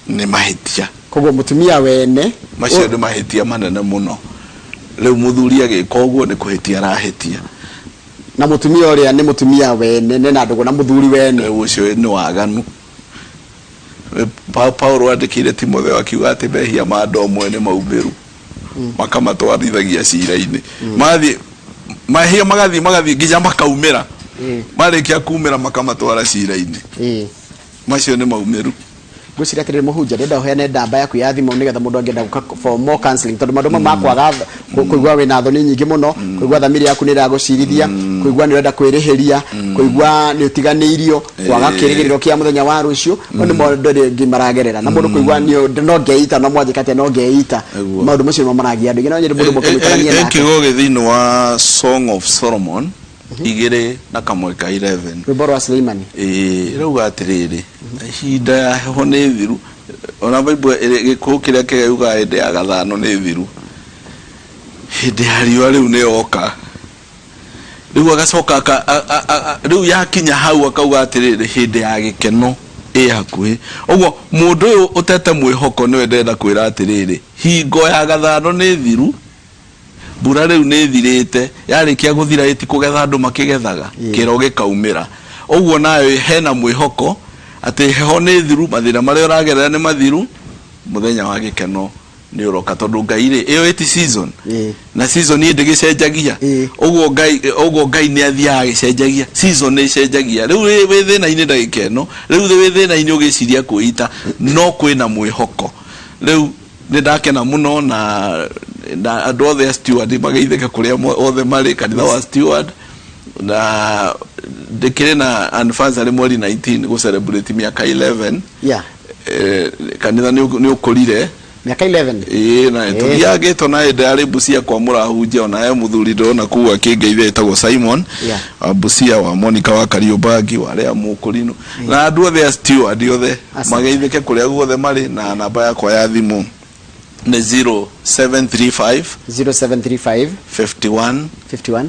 ni mahitia koguo mutumia wene macio ni mahitia manene muno riu muthuri agika uguo ni kuhitia arahitia na mutumia uria ni mutumia wene ne na ndugu na muthuri wene ucio ni waganu Paulo andikire Timotheo akiuga ati mehia ma ndo mwene maumiru makamatwarithagia cira-ini mathi mahia magathi nginya makaumira marikia kumira makamatwara cira-ini macio ni maumiru gucira atire muhunja ndenda uheane ndamba yaku ya thimu nigetha mundu angenda for more counseling tondu mandu makwaga kuigwa wina thoni nyingi muno kuigwa thamiri yaku ni iragucirithia kuigwa ni urenda kwirihiria kuigwa ni utiganiirio kwaga kirigiriro kia muthenya wa rucio ni mundu ngi maragerera na mundu kuigwa ni no ngeita no mwanjikate no ngeita maundu macio maragia andu ngina nyiri mundu mukumitarania nake kigo githini wa Song of Solomon igire na kamwe ka 11 rwimbo rwa Suleimani rauga atiriri hinda ya heho ni thiru ona Bible gikuo kiria kigeuga hinde ya gathano ni thiru hinde ya riua riu ni oka riu agacoka riu yakinya hau akauga atiriri hinde ya gikeno hakuhi ogwo mundu uyu utete mwihoko ni wendenda kwira atiriri hingo ya gathano ni thiru mbura riu ni thirite yarikia guthira iti kugetha andu makigethaga kiro gikaumira ogwo nayo hena mwihoko ati heho ni thiru mathira maria uragerera ni mathiru muthenya wa gikeno ni uroka tondu Ngai ri iyo iti season na season ni ndigicenjagia ogwo Ngai ni athia gicenjagia season ni cenjagia riu wi thina ini ndagikeno riu wi thina ini ugiciria kuita no kwina mwihoko riu ni ndakena muno na andu othe steward magaitheka kuria othe mari kanitha wa steward na ndikire na anniversary mweri 19 go celebrate miaka 11 kanitha ni ukurire miaka 11 na tugiage to na ndari Busia kwa murahunjia ona muthuri ndona kuwa kingeithia etagwo Simon Busia wa Monica wa Kariobagi wa ria mukurino na andu othe steward othe magaitheke kuria guothe mari na namba yakwa ya thimu ni 0735 51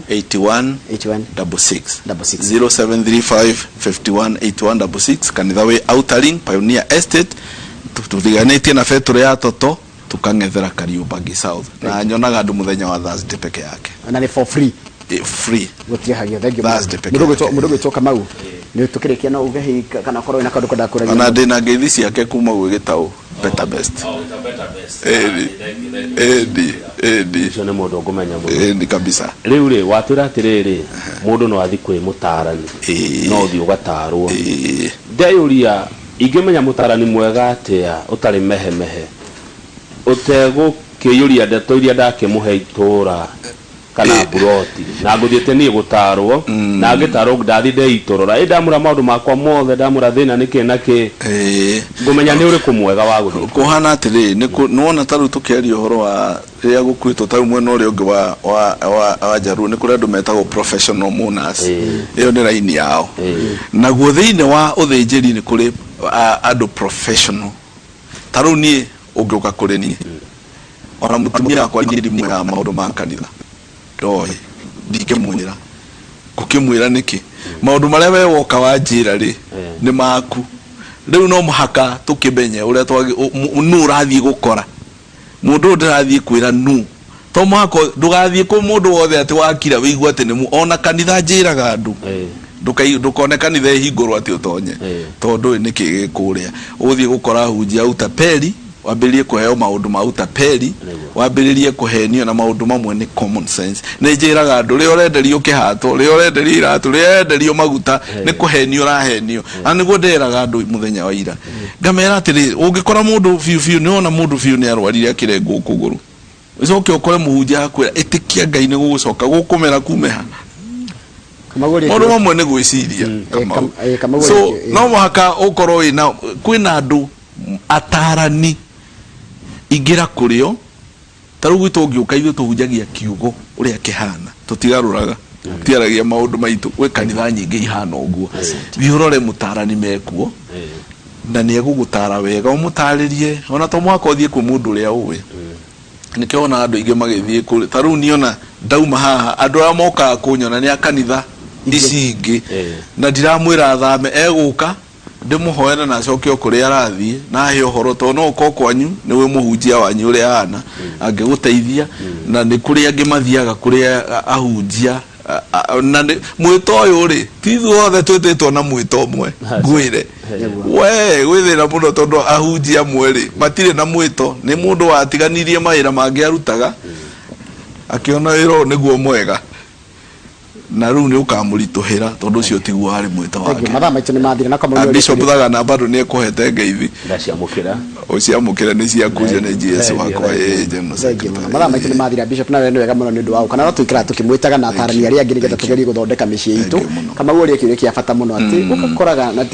81 66 0735 51 81 66 kanitha we Outering Pioneer Estate tutiganitie na fetro ya toto tukangethera Kariobagi South na nyonaga andu muthenya wa Thursday peke yake na ni for free gutia hagio thank you mudogo toka mau ni tukirikia na ugehi kana korwo ina kandu kada kuragia na ndina ngeithi ciake kuma gwi gitau better best edi cyo ne mundu ngumenya mu edi kabisa riu ri watwira atiriri mundu no athi kwi mutarani no thi ugatarwo ndeyuria ingimenya mutarani mwega atia utari mehe utego kiyuria ndeto iria ndakimuhe itura kana buroti na nguthiete ni gutarwo na ngitarwo ndathi ndeitorora ndamura maundu makwa mothe ndamura thina niki naki ngumenya ni uri kumwega wa guthi kuhana atiri ni nuona taru tukiaria uhoro wa ria gukwitwo taru mwena uri ungi wa jaru ni kuri andu metagwo professional mourners iyo ni raini yao naguo thiini wa uthinjiri ni kuri andu professional taru ni ungiuka kuri ni ona mutumia akwa ndiri mwa maundu ma kanitha ndoi ndikimwira kukimwira niki maundu maria we woka wanjira ri ni maku riu no muhaka tukimenye uria nu urathie gukora mundu ndirathie kwira nu to muhaka ndugathie ku mundu wothe ati wakira wigua ati ni ona kanitha njiraga andu ndukone kanitha ihingurwo ati utonye tondu niki gikuria uthie gukora hunjia utapeli wambiririe kuheo maundu ma utapeli wambiririe kuhenio na maundu mamwe ni common sense ne njiraga andu ri urenderio kihato ri urenderio iratu ri urenderio maguta ni kuhenio rahenio ani guo nderaga andu muthenya wa ira ngamera atiri ungikora mundu fiu ni ona mundu fiu ni arwarire akirengwo kuguru icoke ukore muhunjia akwira itikia Ngai ni gugucoka gukumera kumeha maundu mamwe ni gwiciria so no muhaka ukorwo ina kwina andu atarani ingira kurio taru gwitu ngiuka ithu tuhunjagia kiugo uria kihana tutigaruraga tiaragia maundu maitu we kanitha nyingi ihana uguo thiurore mutarani mekuo na ni egugutara wega umutaririe ona to mwaka uthie ku mundu uria uwe nikiona andu ingi magithie kuri taru niona ndauma haha andu ara moka kunyona ni akanitha ici ingi na ndiramwira thame eguka ndimuhoera na acoke okuri arathie na he uhoro to no ko kwanyu niwe muhunjia wanyu uri ana angiguteithia na ni kuri angi mathiaga kuri ahunjia na mwito uyu ri tithu othe twititwo na mwito mwe gwire we gwithira muno tondu ahunjia mweri matire na mwito ni mundu watiganirie mawira mangi arutaga akiona wiro niguo mwega na riu ni ukamurituhira tondu cio tiguo hari mwita wake mathaa maitũ nĩ mathira na kamũira Bishop Thagana bado ni ekuhete ngeithi ndaciamukira uciamukira ni ciakuja ni Jesus wakwa mathaa maitũ nĩ mathira Bishop na we nĩ wega mũno nĩ ũndũ wa kana no twikara tukimwitaga na atarani aria angĩ nĩgetha tugerie guthondeka mĩciĩ itũ kama ũria kĩũria kĩa bata mũno atĩ ũgakoraga na